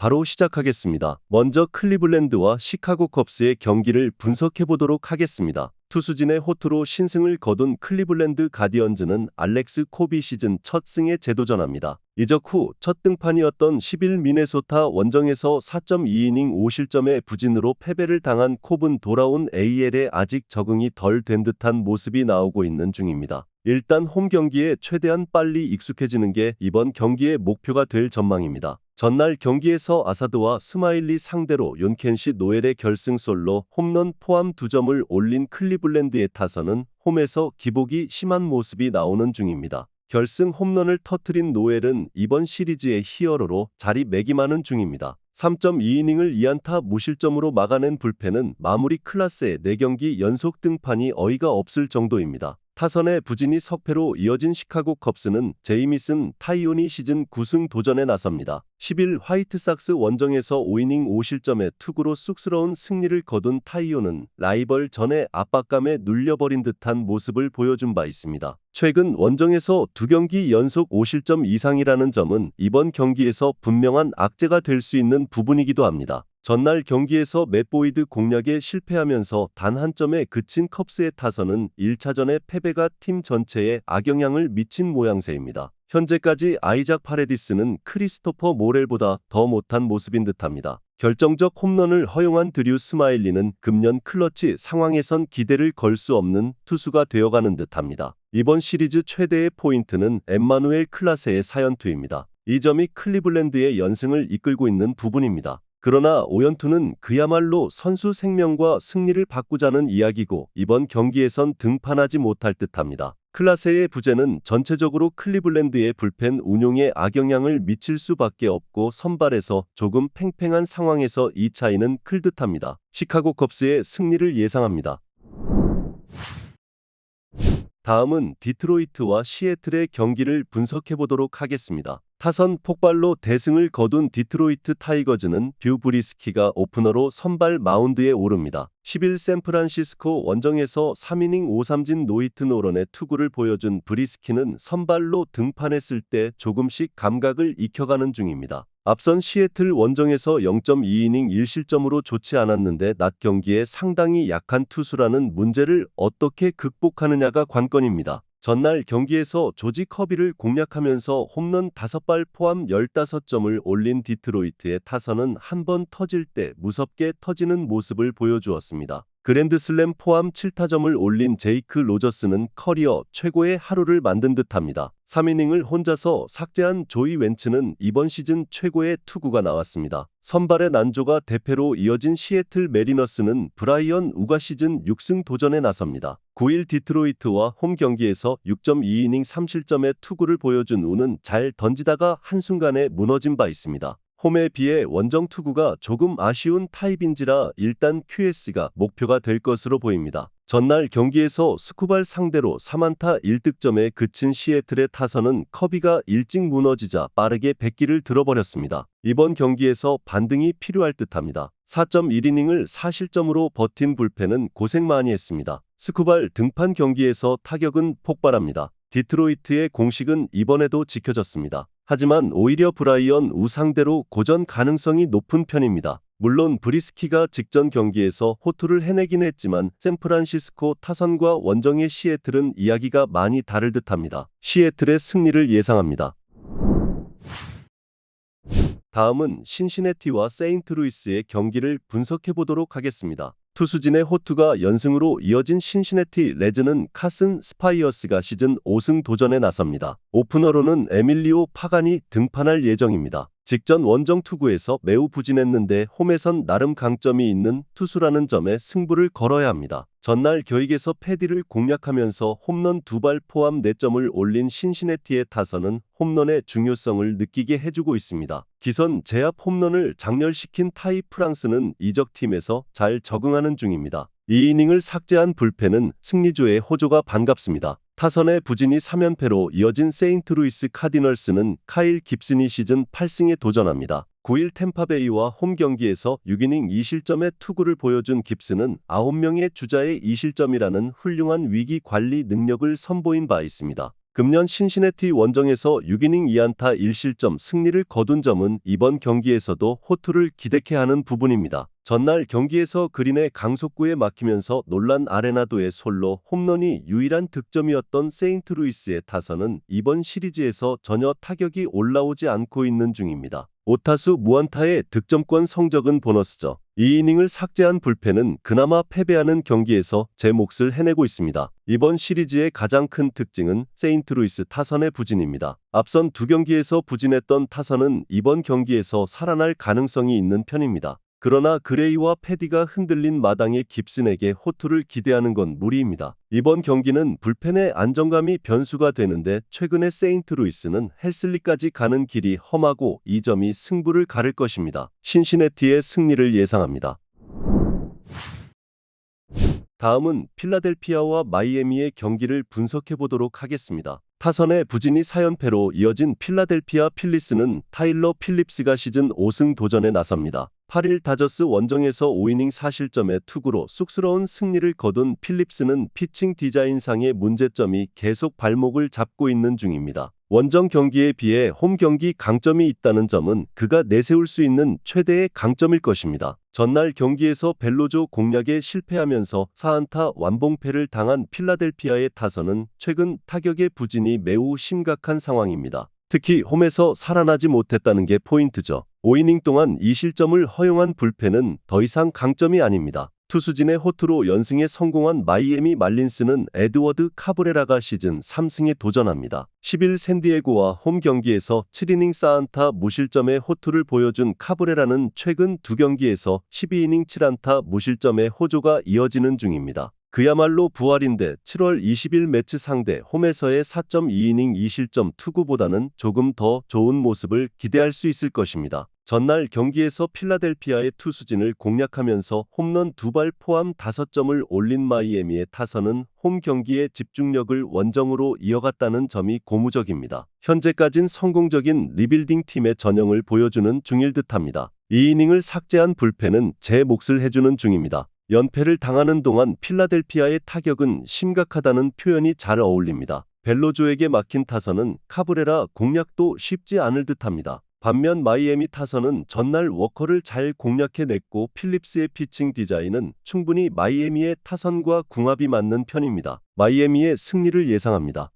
바로 시작하겠습니다. 먼저 클리블랜드와 시카고 컵스의 경기를 분석해 보도록 하겠습니다. 투수진의 호투로 신승을 거둔 클리블랜드 가디언즈는 알렉스 코비 시즌 첫 승에 재도전합니다. 이적 후 첫 등판이었던 10일 미네소타 원정에서 4.2이닝 5실점의 부진으로 패배를 당한 콥은 돌아온 AL에 아직 적응이 덜 된 듯한 모습이 나오고 있는 중입니다. 일단 홈 경기에 최대한 빨리 익숙해지는 게 이번 경기의 목표가 될 전망입니다. 전날 경기에서 아사드와 스마일리 상대로 윤켄시 노엘의 결승솔로 홈런 포함 2점을 올린 클리블랜드의 타선은 홈에서 기복이 심한 모습이 나오는 중입니다. 결승 홈런을 터뜨린 노엘은 이번 시리즈의 히어로로 자리매김하는 중입니다. 3.2이닝을 2안타 무실점으로 막아낸 불펜은 마무리 클래스의 4경기 연속 등판이 어이가 없을 정도입니다. 타선의 부진이 석패로 이어진 시카고 컵스는 제이미슨 타이온이 시즌 9승 도전에 나섭니다. 10일 화이트삭스 원정에서 5이닝 5실점의 투구로 쑥스러운 승리를 거둔 타이온은 라이벌 전의 압박감에 눌려버린 듯한 모습을 보여준 바 있습니다. 최근 원정에서 2경기 연속 5실점 이상이라는 점은 이번 경기에서 분명한 악재가 될 수 있는 부분이기도 합니다. 전날 경기에서 맷 보이드 공략에 실패하면서 단 한 점에 그친 컵스의 타선은 1차전의 패배가 팀 전체에 악영향을 미친 모양새입니다. 현재까지 아이작 파레디스는 크리스토퍼 모렐보다 더 못한 모습인 듯합니다. 결정적 홈런을 허용한 드류 스마일리는 금년 클러치 상황에선 기대를 걸 수 없는 투수가 되어가는 듯합니다. 이번 시리즈 최대의 포인트는 엠마누엘 클라세의 사연투입니다. 이 점이 클리블랜드의 연승을 이끌고 있는 부분입니다. 그러나 오연투는 그야말로 선수 생명과 승리를 바꾸자는 이야기고 이번 경기에선 등판하지 못할 듯합니다. 클라세의 부재는 전체적으로 클리블랜드의 불펜 운용에 악영향을 미칠 수밖에 없고 선발에서 조금 팽팽한 상황에서 이 차이는 클 듯합니다. 시카고 컵스의 승리를 예상합니다. 다음은 디트로이트와 시애틀의 경기를 분석해 보도록 하겠습니다. 타선 폭발로 대승을 거둔 디트로이트 타이거즈는 뷰 브리스키가 오프너로 선발 마운드에 오릅니다. 10일 샌프란시스코 원정에서 3이닝 5삼진 노히트 노런의 투구를 보여준 브리스키는 선발로 등판했을 때 조금씩 감각을 익혀가는 중입니다. 앞선 시애틀 원정에서 0.2이닝 1실점으로 좋지 않았는데 낮 경기에 상당히 약한 투수라는 문제를 어떻게 극복하느냐가 관건입니다. 전날 경기에서 조지 커비를 공략하면서 홈런 5발 포함 15점을 올린 디트로이트의 타선은 한 번 터질 때 무섭게 터지는 모습을 보여주었습니다. 그랜드슬램 포함 7타점을 올린 제이크 로저스는 커리어 최고의 하루를 만든 듯합니다. 3이닝을 혼자서 삭제한 조이 웬츠는 이번 시즌 최고의 투구가 나왔습니다. 선발의 난조가 대패로 이어진 시애틀 메리너스는 브라이언 우가 시즌 6승 도전에 나섭니다. 9일 디트로이트와 홈 경기에서 6.2이닝 3실점의 투구를 보여준 우는 잘 던지다가 한순간에 무너진 바 있습니다. 홈에 비해 원정 투구가 조금 아쉬운 타입인지라 일단 QS가 목표가 될 것으로 보입니다. 전날 경기에서 스쿠발 상대로 3안타 1득점에 그친 시애틀의 타선은 커비가 일찍 무너지자 빠르게 백기를 들어버렸습니다. 이번 경기에서 반등이 필요할 듯합니다. 4.1이닝을 4실점으로 버틴 불펜은 고생 많이 했습니다. 스쿠발 등판 경기에서 타격은 폭발합니다. 디트로이트의 공식은 이번에도 지켜졌습니다. 하지만 오히려 브라이언 우 상대로 고전 가능성이 높은 편입니다. 물론 브리스키가 직전 경기에서 호투를 해내긴 했지만 샌프란시스코 타선과 원정의 시애틀은 이야기가 많이 다를 듯합니다. 시애틀의 승리를 예상합니다. 다음은 신시내티와 세인트루이스의 경기를 분석해 보도록 하겠습니다. 투수진의 호투가 연승으로 이어진 신시내티 레즈는 카슨 스파이어스가 시즌 5승 도전에 나섭니다. 오프너로는 에밀리오 파간이 등판할 예정입니다. 직전 원정 투구에서 매우 부진했는데 홈에선 나름 강점이 있는 투수라는 점에 승부를 걸어야 합니다. 전날 겨익에서 패디를 공략하면서 홈런 2발 포함 4점을 올린 신시내티의 타선은 홈런의 중요성을 느끼게 해주고 있습니다. 기선 제압 홈런을 장렬시킨 타이 프랑스는 이적팀에서 잘 적응하는 중입니다. 2이닝을 삭제한 불펜은 승리조의 호조가 반갑습니다. 타선의 부진이 3연패로 이어진 세인트루이스 카디널스는 카일 깁슨이 시즌 8승에 도전합니다. 9일 템파베이와 홈 경기에서 6이닝 2실점의 투구를 보여준 깁슨은 9명의 주자의 2실점이라는 훌륭한 위기 관리 능력을 선보인 바 있습니다. 금년 신시내티 원정에서 6이닝 2안타 1실점 승리를 거둔 점은 이번 경기에서도 호투를 기대케 하는 부분입니다. 전날 경기에서 그린의 강속구에 막히면서 놀란 아레나도의 솔로 홈런이 유일한 득점이었던 세인트루이스의 타선은 이번 시리즈에서 전혀 타격이 올라오지 않고 있는 중입니다. 5타수 무안타의 득점권 성적은 보너스죠. 2이닝을 삭제한 불펜은 그나마 패배하는 경기에서 제 몫을 해내고 있습니다. 이번 시리즈의 가장 큰 특징은 세인트루이스 타선의 부진입니다. 앞선 두 경기에서 부진했던 타선은 이번 경기에서 살아날 가능성이 있는 편입니다. 그러나 그레이와 패디가 흔들린 마당의 깁슨에게 호투를 기대하는 건 무리입니다. 이번 경기는 불펜의 안정감이 변수가 되는데 최근의 세인트루이스는 헬슬리까지 가는 길이 험하고 이 점이 승부를 가를 것입니다. 신시내티의 승리를 예상합니다. 다음은 필라델피아와 마이애미의 경기를 분석해 보도록 하겠습니다. 타선의 부진이 4연패로 이어진 필라델피아 필리스는 타일러 필립스가 시즌 5승 도전에 나섭니다. 8일 다저스 원정에서 5이닝 4실점의 투구로 쑥스러운 승리를 거둔 필립스는 피칭 디자인상의 문제점이 계속 발목을 잡고 있는 중입니다. 원정 경기에 비해 홈 경기 강점이 있다는 점은 그가 내세울 수 있는 최대의 강점일 것입니다. 전날 경기에서 벨로조 공략에 실패하면서 4안타 완봉패를 당한 필라델피아의 타선은 최근 타격의 부진이 매우 심각한 상황입니다. 특히 홈에서 살아나지 못했다는 게 포인트죠. 5이닝 동안 2실점을 허용한 불펜은 더 이상 강점이 아닙니다. 투수진의 호투로 연승에 성공한 마이애미 말린스는 에드워드 카브레라가 시즌 3승에 도전합니다. 10일 샌디에고와 홈 경기에서 7이닝 4안타 무실점의 호투를 보여준 카브레라는 최근 두 경기에서 12이닝 7안타 무실점의 호조가 이어지는 중입니다. 그야말로 부활인데 7월 20일 매치 상대 홈에서의 4.2이닝 2실점 투구보다는 조금 더 좋은 모습을 기대할 수 있을 것입니다. 전날 경기에서 필라델피아의 투수진을 공략하면서 홈런 2발 포함 5점을 올린 마이애미의 타선은 홈 경기의 집중력을 원정으로 이어갔다는 점이 고무적입니다. 현재까진 성공적인 리빌딩 팀의 전형을 보여주는 중일 듯합니다. 2이닝을 삭제한 불펜은 제 몫을 해주는 중입니다. 연패를 당하는 동안 필라델피아의 타격은 심각하다는 표현이 잘 어울립니다. 벨로조에게 막힌 타선은 카브레라 공략도 쉽지 않을 듯합니다. 반면 마이애미 타선은 전날 워커를 잘 공략해냈고 필립스의 피칭 디자인은 충분히 마이애미의 타선과 궁합이 맞는 편입니다. 마이애미의 승리를 예상합니다.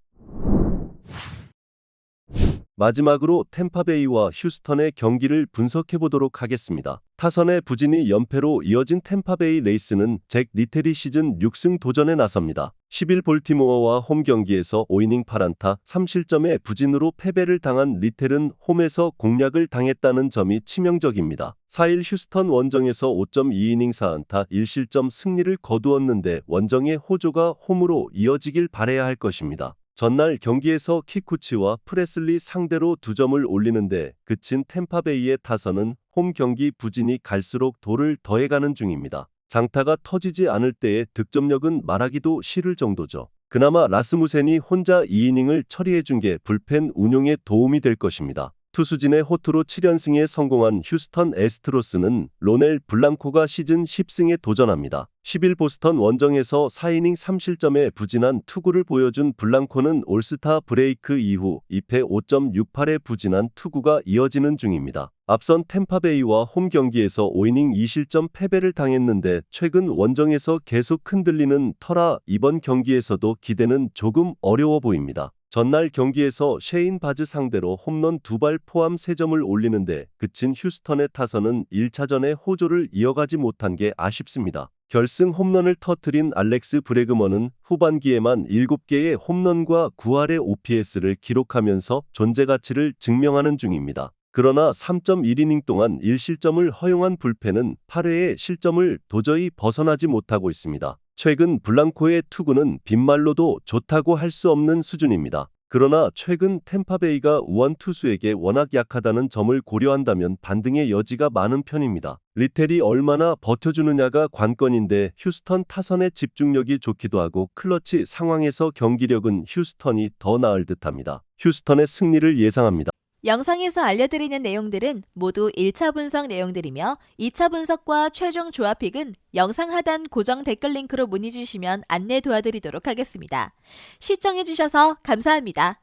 마지막으로 템파베이와 휴스턴의 경기를 분석해 보도록 하겠습니다. 타선의 부진이 연패로 이어진 템파베이 레이스는 잭 리테리 시즌 6승 도전에 나섭니다. 10일 볼티모어와 홈 경기에서 5이닝 8안타 3실점의 부진으로 패배를 당한 리텔은 홈에서 공략을 당했다는 점이 치명적입니다. 4일 휴스턴 원정에서 5.2이닝 4안타 1실점 승리를 거두었는데 원정의 호조가 홈으로 이어지길 바라야 할 것입니다. 전날 경기에서 키쿠치와 프레슬리 상대로 2점을 올리는데 그친 템파베이의 타선은 홈 경기 부진이 갈수록 돌을 더해가는 중입니다. 장타가 터지지 않을 때의 득점력은 말하기도 싫을 정도죠. 그나마 라스무센이 혼자 2이닝을 처리해준 게 불펜 운용에 도움이 될 것입니다. 투수진의 호투로 7연승에 성공한 휴스턴 애스트로스는 로넬 블랑코가 시즌 10승에 도전합니다. 10일 보스턴 원정에서 4이닝 3실점의 부진한 투구를 보여준 블랑코는 올스타 브레이크 이후 2패 5.68의 부진한 투구가 이어지는 중입니다. 앞선 템파베이와 홈 경기에서 5이닝 2실점 패배를 당했는데 최근 원정에서 계속 흔들리는 터라 이번 경기에서도 기대는 조금 어려워 보입니다. 전날 경기에서 셰인 바즈 상대로 홈런 2발 포함 3점을 올리는데 그친 휴스턴의 타선은 1차전의 호조를 이어가지 못한 게 아쉽습니다. 결승 홈런을 터뜨린 알렉스 브레그먼은 후반기에만 7개의 홈런과 9할의 OPS를 기록하면서 존재가치를 증명하는 중입니다. 그러나 3.1이닝 동안 1실점을 허용한 불펜은 8회의 실점을 도저히 벗어나지 못하고 있습니다. 최근 블랑코의 투구는 빈말로도 좋다고 할 수 없는 수준입니다. 그러나 최근 템파베이가 우완 투수에게 워낙 약하다는 점을 고려한다면 반등의 여지가 많은 편입니다. 리텔이 얼마나 버텨주느냐가 관건인데 휴스턴 타선의 집중력이 좋기도 하고 클러치 상황에서 경기력은 휴스턴이 더 나을 듯합니다. 휴스턴의 승리를 예상합니다. 영상에서 알려드리는 내용들은 모두 1차 분석 내용들이며 2차 분석과 최종 조합픽은 영상 하단 고정 댓글 링크로 문의 주시면 안내 도와드리도록 하겠습니다. 시청해주셔서 감사합니다.